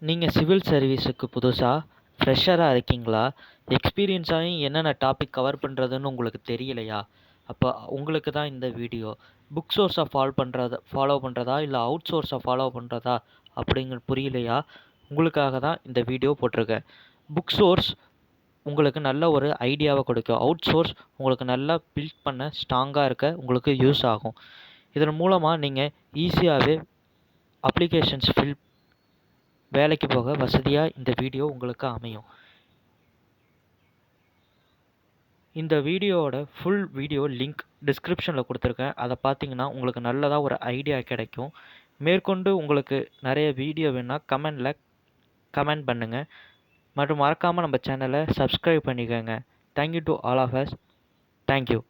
நீங்கள் சிவில் சர்வீஸுக்கு புதுசாக ஃப்ரெஷராக இருக்கீங்களா? எக்ஸ்பீரியன்ஸ் ஆகி என்னென்ன டாபிக் கவர் பண்ணுறதுன்னு உங்களுக்கு தெரியலையா? அப்போ உங்களுக்கு தான் இந்த வீடியோ. புக் சோர்ஸை ஃபாலோ பண்ணுறதா இல்லை அவுட் சோர்ஸை ஃபாலோ பண்ணுறதா அப்படிங்கிறது புரியலையா? உங்களுக்காக தான் இந்த வீடியோ போட்டிருக்கேன். புக் சோர்ஸ் உங்களுக்கு நல்ல ஒரு ஐடியாவை கொடுக்கும். அவுட் சோர்ஸ் உங்களுக்கு நல்லா பில்ட் பண்ண ஸ்ட்ராங்காக இருக்க உங்களுக்கு யூஸ் ஆகும். இதன் மூலமாக நீங்கள் ஈஸியாகவே அப்ளிகேஷன்ஸ் வேலைக்கு போக வசதியாக இந்த வீடியோ உங்களுக்கு அமையும். இந்த வீடியோவோட ஃபுல் வீடியோ லிங்க் டிஸ்கிரிப்ஷனில் கொடுத்துருக்கேன். அதை பார்த்தீங்கன்னா உங்களுக்கு நல்லதாக ஒரு ஐடியா கிடைக்கும். மேற்கொண்டு உங்களுக்கு நிறைய வீடியோ வேணால் கமெண்ட் பண்ணுங்கள். மற்றும் மறக்காமல் நம்ம சேனலை சப்ஸ்கிரைப் பண்ணிக்கோங்க. Thank you to all of us. Thank you.